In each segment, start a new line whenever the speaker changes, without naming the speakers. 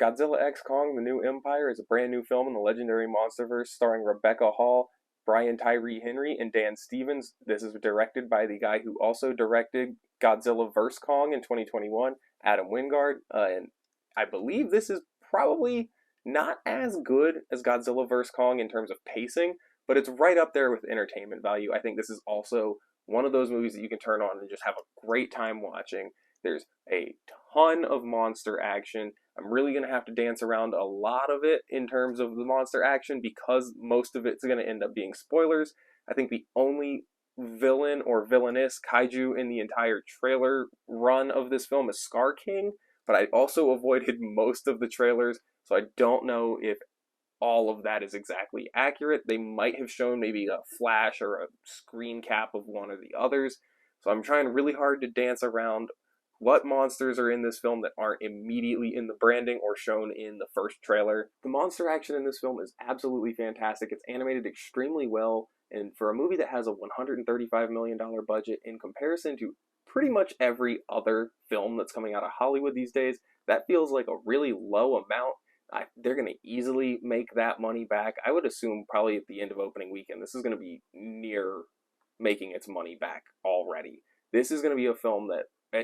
Godzilla X Kong: The New Empire is a brand new film in the legendary Monsterverse starring Rebecca Hall, Brian Tyree Henry, and Dan Stevens. This is directed by the guy who also directed Godzilla vs. Kong in 2021, Adam Wingard. And I believe this is probably not as good as Godzilla vs. Kong in terms of pacing, but it's right up there with entertainment value. I think this is also one of those movies that you can turn on and just have a great time watching. There's a ton of monster action. I'm really going to have to dance around a lot of it in terms of the monster action because most of it's going to end up being spoilers. I think the only villain or villainess kaiju in the entire trailer run of this film is Skar King, but I also avoided most of the trailers, so I don't know if all of that is exactly accurate. They might have shown maybe a flash or a screen cap of one or the others, so I'm trying really hard to dance around what monsters are in this film that aren't immediately in the branding or shown in the first trailer. The monster action in this film is absolutely fantastic. It's animated extremely well, and for a movie that has a $135 million budget in comparison to pretty much every other film that's coming out of Hollywood these days, that feels like a really low amount. They're going to easily make that money back. I would assume probably at the end of opening weekend, this is going to be near making its money back already. This is going to be a film that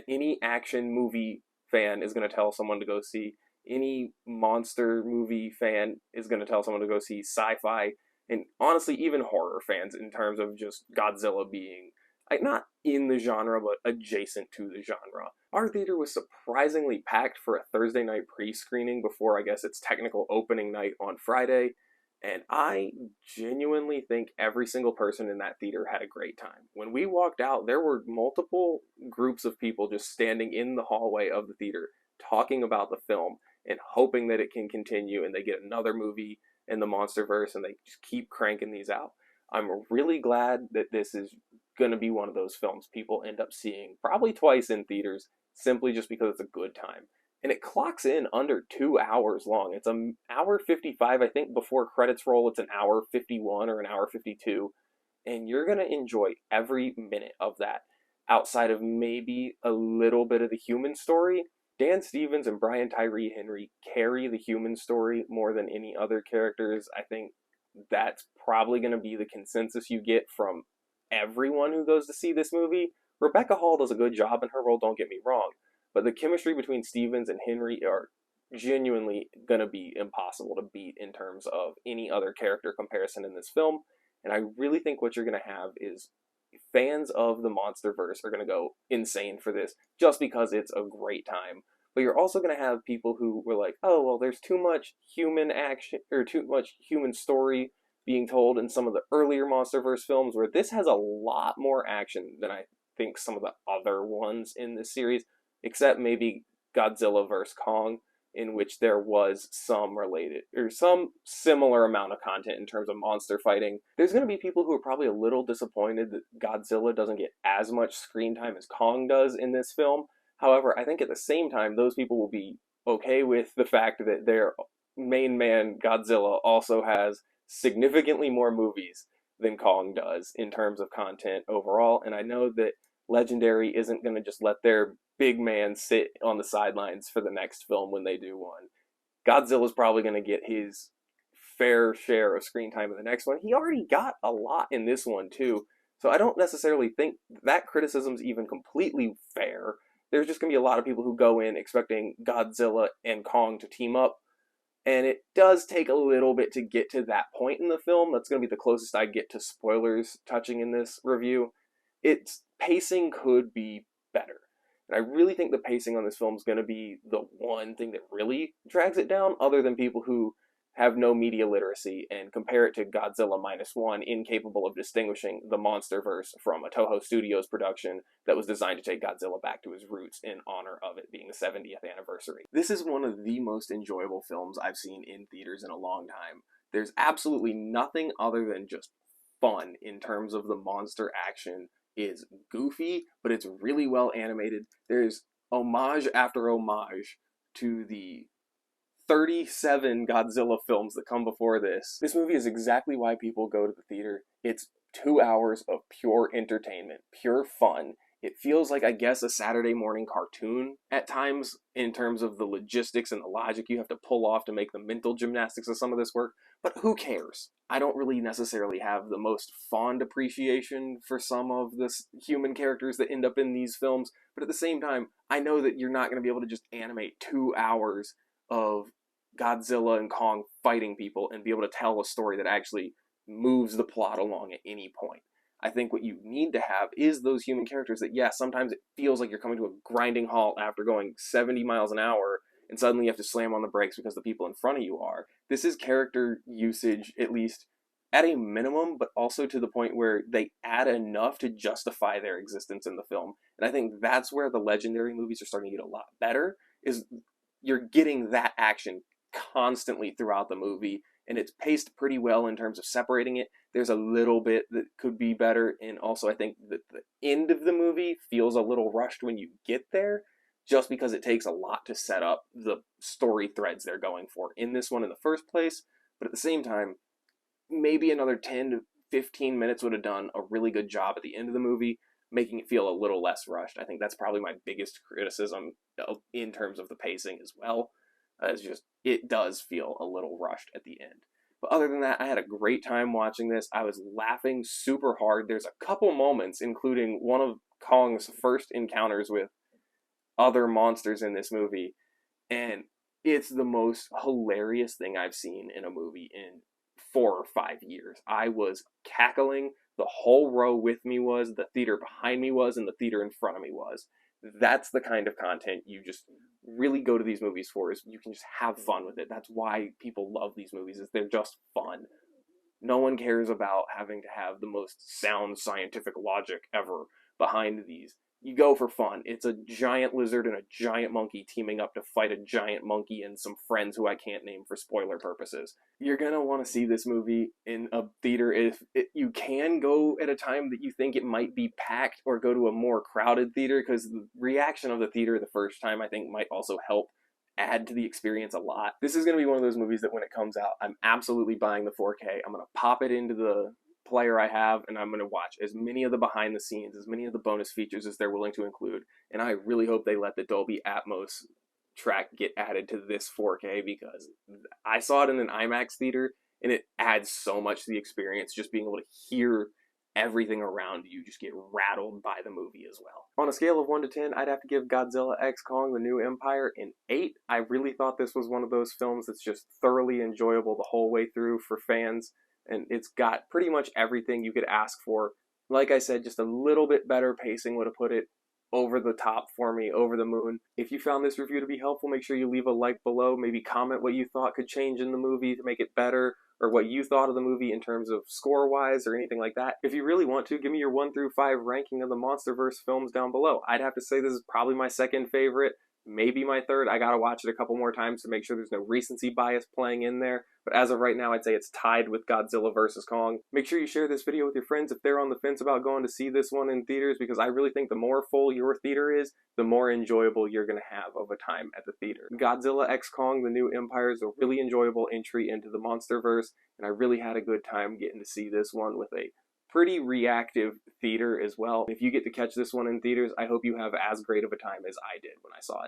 any action movie fan is going to tell someone to go see. Any monster movie fan is going to tell someone to go see. Sci-fi, and honestly, even horror fans, in terms of just Godzilla being like not in the genre, but adjacent to the genre. Our theater was surprisingly packed for a Thursday night pre-screening before, I guess, its technical opening night on Friday. And I genuinely think every single person in that theater had a great time. When we walked out, there were multiple groups of people just standing in the hallway of the theater talking about the film and hoping that it can continue and they get another movie in the Monsterverse and they just keep cranking these out. I'm really glad that this is going to be one of those films people end up seeing probably twice in theaters simply just because it's a good time. And it clocks in under 2 hours long. It's an hour 55, I think before credits roll, it's an hour 51 or an hour 52. And you're going to enjoy every minute of that outside of maybe a little bit of the human story. Dan Stevens and Brian Tyree Henry carry the human story more than any other characters. I think that's probably going to be the consensus you get from everyone who goes to see this movie. Rebecca Hall does a good job in her role, don't get me wrong. But the chemistry between Stevens and Henry are genuinely going to be impossible to beat in terms of any other character comparison in this film. And I really think what you're going to have is fans of the Monsterverse are going to go insane for this just because it's a great time. But you're also going to have people who were like, oh, well, there's too much human action or too much human story being told in some of the earlier Monsterverse films, where this has a lot more action than I think some of the other ones in this series, except maybe Godzilla vs. Kong, in which there was some related or some similar amount of content in terms of monster fighting. There's going to be people who are probably a little disappointed that Godzilla doesn't get as much screen time as Kong does in this film. However, I think at the same time, those people will be okay with the fact that their main man, Godzilla, also has significantly more movies than Kong does in terms of content overall. And I know that Legendary isn't going to just let their big man sit on the sidelines for the next film when they do one. Godzilla's probably going to get his fair share of screen time in the next one. He already got a lot in this one too, so I don't necessarily think that criticism's even completely fair. There's just going to be a lot of people who go in expecting Godzilla and Kong to team up, and it does take a little bit to get to that point in the film. That's going to be the closest I get to spoilers touching in this review. Its pacing could be better. And I really think the pacing on this film is going to be the one thing that really drags it down, other than people who have no media literacy and compare it to Godzilla Minus One, incapable of distinguishing the Monsterverse from a Toho Studios production that was designed to take Godzilla back to his roots in honor of it being the 70th anniversary. This is one of the most enjoyable films I've seen in theaters in a long time. There's absolutely nothing other than just fun in terms of the monster action. Is goofy, but it's really well animated. There's homage after homage to the 37 Godzilla films that come before this. This movie is exactly why people go to the theater. It's 2 hours of pure entertainment, pure fun. It feels like, I guess, a Saturday morning cartoon at times in terms of the logistics and the logic you have to pull off to make the mental gymnastics of some of this work, but who cares? I don't really necessarily have the most fond appreciation for some of the human characters that end up in these films, but at the same time, I know that you're not going to be able to just animate 2 hours of Godzilla and Kong fighting people and be able to tell a story that actually moves the plot along at any point. I think what you need to have is those human characters that, yeah, sometimes it feels like you're coming to a grinding halt after going 70 miles an hour and suddenly you have to slam on the brakes because the people in front of you are. This is character usage, at least at a minimum, but also to the point where they add enough to justify their existence in the film. And I think that's where the Legendary movies are starting to get a lot better, is you're getting that action constantly throughout the movie, and it's paced pretty well in terms of separating it. There's a little bit that could be better, and also I think that the end of the movie feels a little rushed when you get there, just because it takes a lot to set up the story threads they're going for in this one in the first place. But at the same time, maybe another 10 to 15 minutes would have done a really good job at the end of the movie, making it feel a little less rushed. I think that's probably my biggest criticism in terms of the pacing as well. It's just, it does feel a little rushed at the end. But other than that, I had a great time watching this. I was laughing super hard. There's a couple moments, including one of Kong's first encounters with other monsters in this movie, and it's the most hilarious thing I've seen in a movie in 4 or 5 years. I was cackling. The whole row with me was, the theater behind me was, and the theater in front of me was. That's the kind of content you just really go to these movies for, is you can just have fun with it. That's why people love these movies, is they're just fun. No one cares about having to have the most sound scientific logic ever behind these. You go for fun. It's a giant lizard and a giant monkey teaming up to fight a giant monkey and some friends who I can't name for spoiler purposes. You're going to want to see this movie in a theater. If you can go at a time that you think it might be packed, or go to a more crowded theater, because the reaction of the theater the first time I think might also help add to the experience a lot. This is going to be one of those movies that when it comes out, I'm absolutely buying the 4K. I'm going to pop it into the player I have, and I'm going to watch as many of the behind the scenes, as many of the bonus features as they're willing to include. And I really hope they let the Dolby Atmos track get added to this 4K, because I saw it in an IMAX theater and it adds so much to the experience, just being able to hear everything around you just get rattled by the movie as well. On a scale of 1 to 10, I'd have to give Godzilla x Kong: The New Empire an 8. I really thought this was one of those films that's just thoroughly enjoyable the whole way through for fans, and it's got pretty much everything you could ask for. Like I said, just a little bit better pacing would have put it over the top for me, over the moon. If you found this review to be helpful, make sure you leave a like below. Maybe comment what you thought could change in the movie to make it better, or what you thought of the movie in terms of score-wise or anything like that. If you really want to, give me your 1 through 5 ranking of the Monsterverse films down below. I'd have to say this is probably my second favorite, maybe my third. I gotta watch it a couple more times to make sure there's no recency bias playing in there. But as of right now, I'd say it's tied with Godzilla vs. Kong. Make sure you share this video with your friends if they're on the fence about going to see this one in theaters, because I really think the more full your theater is, the more enjoyable you're going to have of a time at the theater. Godzilla x Kong: The New Empire is a really enjoyable entry into the Monsterverse, and I really had a good time getting to see this one with a pretty reactive theater as well. If you get to catch this one in theaters, I hope you have as great of a time as I did when I saw it.